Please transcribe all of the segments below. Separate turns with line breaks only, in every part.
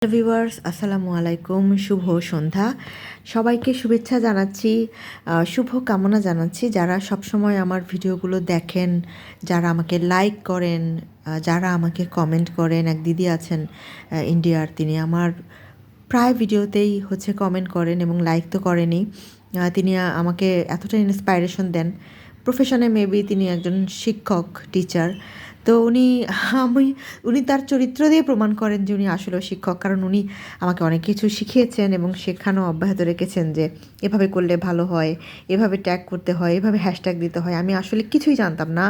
Hello viewers, আসসালামু আলাইকুম। শুভ সন্ধ্যা। সবাইকে শুভেচ্ছা জানাচ্ছি, শুভ কামনা জানাচ্ছি। যারা সবসময় আমার ভিডিওগুলো দেখেন, যারা আমাকে লাইক করেন, যারা আমাকে কমেন্ট করেন। এক দিদি আছেন ইন্ডিয়ার, তিনি আমার প্রায় ভিডিওতেই কমেন্ট করেন এবং লাইক তো করেনই। তিনি আমাকে এতটা ইন্সপাইরেশন দেন। প্রফেশনে মেবি তিনি একজন শিক্ষক, টিচার। তো আমি উনি তার চরিত্র দিয়ে প্রমাণ করেন যে উনি আসলেও শিক্ষক, কারণ উনি আমাকে অনেক কিছু শিখিয়েছেন এবং শেখানো অব্যাহত রেখেছেন যে এভাবে করলে ভালো হয়, এভাবে ট্যাগ করতে হয়, এভাবে হ্যাশট্যাগ দিতে হয়। আমি আসলে কিছুই জানতাম না,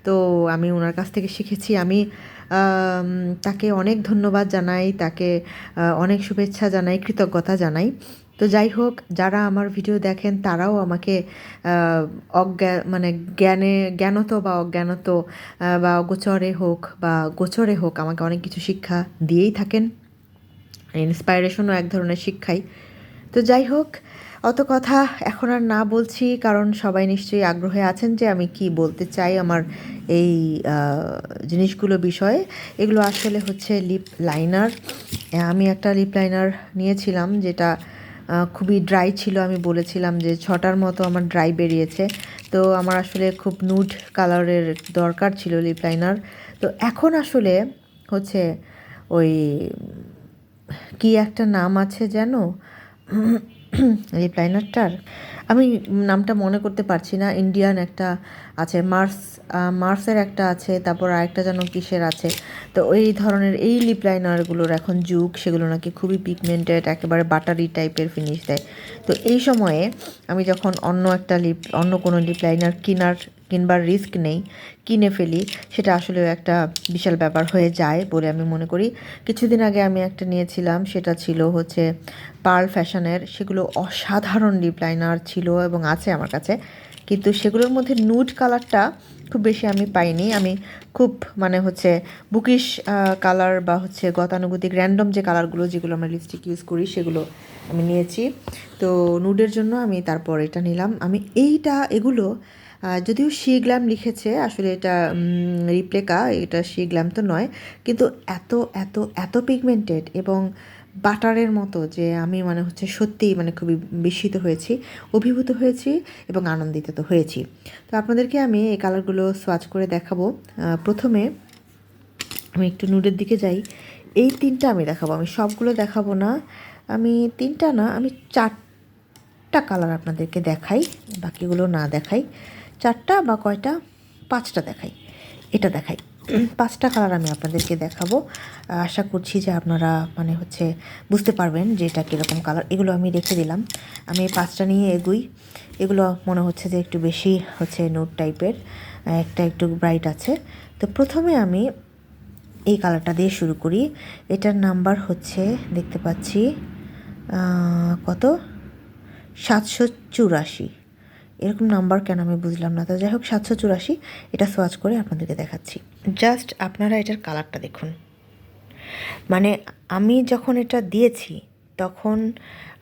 তো আমি ওনার কাছ থেকে শিখেছি। আমি তাকে অনেক ধন্যবাদ জানাই, তাকে অনেক শুভেচ্ছা জানাই, কৃতজ্ঞতা জানাই। তো যাই হোক, যারা আমার ভিডিও দেখেন তারাও আমাকে মানে জ্ঞানত বা অজ্ঞানত বা গোচরে হোক বা গোচরে হোক আমাকে অনেক কিছু শিক্ষা দিয়েই থাকেন। ইন্সপাইরেশনও এক ধরনের শিক্ষাই। তো যাই হোক, অত কথা এখন আর না বলছি, কারণ সবাই নিশ্চয়ই আগ্রহে আছেন যে আমি কি বলতে চাই আমার এই জিনিসগুলো বিষয়ে। এগুলো আসলে লিপ লাইনার। আমি একটা লিপ লাইনার নিয়েছিলাম যেটা খুবই ড্রাই ছিল। আমি বলেছিলাম যে 6টার মতো আমার ড্রাই বেরিয়েছে। তো আমার আসলে খুব নুড কালারের দরকার ছিল লিপ লাইনার। তো এখন আসলে হচ্ছে ওই কি একটা নাম আছে যেন লিপ লাইনারটার, আমি নামটা মনে করতে পারছি না। ইন্ডিয়ান একটা আছে, মার্সের একটা আছে, তারপর আরেকটা যেন কিসের আছে। তো এই ধরনের এই লিপ লাইনারগুলোর এখন যুগ। সেগুলো নাকি খুবই পিগমেন্টেড, একেবারে বাটারি টাইপের ফিনিশ দেয়। তো এই সময়ে আমি যখন অন্য কোনো লিপ লাইনার কিনবার রিস্ক নেই, কিনে ফেলি, সেটা আসলে একটা বিশাল ব্যাপার হয়ে যায় বলে আমি মনে করি। কিছুদিন আগে আমি একটা নিয়েছিলাম, সেটা ছিল পার্ল ফ্যাশনের। সেগুলো অসাধারণ লিপ লাইনার ছিল এবং আছে আমার কাছে, কিন্তু সেগুলোর মধ্যে নুড কালারটা খুব বেশি আমি পাইনি। আমি খুব বুকিশ কালার বা গতানুগতিক র্যান্ডম যে কালারগুলো, যেগুলো আমরা লিপস্টিক ইউজ করি, সেগুলো আমি নিয়েছি। তো নুডের জন্য আমি তারপর এটা নিলাম। আমি এগুলো যদিও শি গ্ল্যাম লিখেছে, আসলে এটা রিপ্লেকা, এটা শি গ্ল্যাম তো নয়, কিন্তু এত এত এত পিগমেন্টেড এবং বাটারের মতো যে আমি সত্যিই খুবই বিস্মিত হয়েছি, অভিভূত হয়েছি এবং আনন্দিত তো হয়েছি। তো আপনাদেরকে আমি এই কালারগুলো সোয়াচ করে দেখাবো। প্রথমে আমি একটু নুডের দিকে যাই। এই 3টা আমি দেখাবো, আমি সবগুলো দেখাবো না। আমি 3টা না, আমি 4টা কালার আপনাদেরকে দেখাই, বাকিগুলো না দেখাই। 4টা বা কয়টা, 5টা দেখাই, এটা দেখাই। 5টা কালার আমি আপনাদেরকে দেখাবো। আশা করছি যে আপনারা বুঝতে পারবেন যে এটা কীরকম কালার। এগুলো আমি রেখে দিলাম, আমি 5টা নিয়ে এগুই। এগুলো মনে হচ্ছে যে একটু বেশি নুড টাইপের, একটা একটু ব্রাইট আছে। তো প্রথমে আমি এই কালারটা দিয়ে শুরু করি। এটার নাম্বার দেখতে পাচ্ছি কত, 784। এরকম নাম্বার কেন আমি বুঝলাম না। তো যাই হোক, 784। এটা সোয়াচ করে আপনাদেরকে দেখাচ্ছি। জাস্ট আপনারা এটার কালারটা দেখুন। আমি যখন এটা দিয়েছি তখন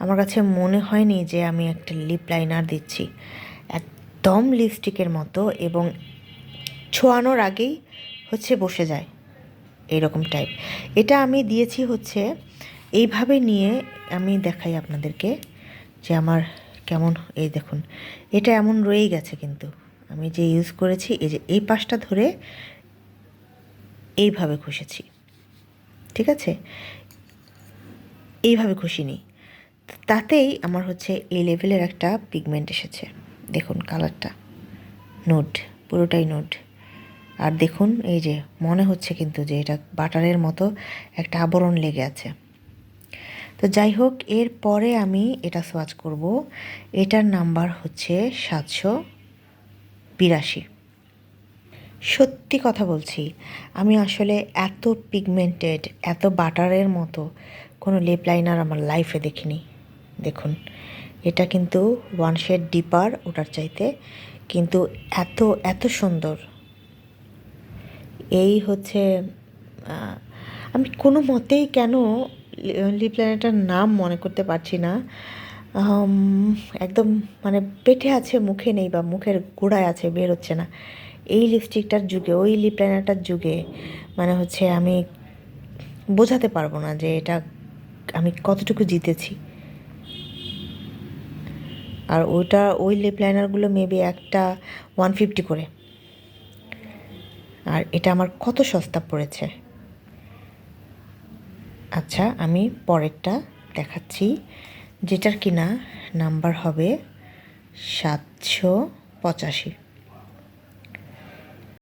আমার কাছে মনে হয়নি যে আমি একটা লিপ লাইনার দিচ্ছি। একদম লিপস্টিকের মতো, এবং ছোঁয়ানোর আগেই বসে যায় এইরকম টাইপ। এটা আমি দিয়েছি এইভাবে নিয়ে আমি দেখাই আপনাদেরকে যে আমার কেমন। এই দেখুন, এটা এমন রয়েই গেছে, কিন্তু আমি যে ইউজ করেছি, এই যে এই পাশটা ধরে এইভাবে ঘষেছি, ঠিক আছে, এইভাবে ঘষিনি, তাতেই আমার এই লেভেলের একটা পিগমেন্ট এসেছে। দেখুন কালারটা নুড, পুরোটাই নুড। আর দেখুন, এই যে মনে হচ্ছে কিন্তু যে এটা বাটারের মতো একটা আবরণ লেগে আছে। তো যাই হোক, এর পরে আমি এটা সোয়াচ করব। এটার নাম্বার 782। সত্যি কথা বলছি, আমি আসলে এত পিগমেন্টেড, এত বাটারের মতো কোনো লিপ লাইনার আমার লাইফে দেখিনি। দেখুন, এটা কিন্তু 1 শেড ডিপার ওটার চাইতে, কিন্তু এত এত সুন্দর। এই আমি কোনো মতেই কেন লিপ লাইনারটার নাম মনে করতে পারছি না। একদম পেটে আছে, মুখে নেই, বা মুখের গোড়ায় আছে, বের হচ্ছে না। এই লিপস্টিকটার যুগে, ওই লিপ লাইনারটার যুগে আমি বোঝাতে পারবো না যে এটা আমি কতটুকু জিতেছি। আর ওই লিপ লাইনারগুলো মেবি একটা 150 করে। আর এটা আমার কত সস্তা পড়েছে। আচ্ছা, আমি পরেরটা দেখাচ্ছি, যেটার কিনা নাম্বার হবে 785।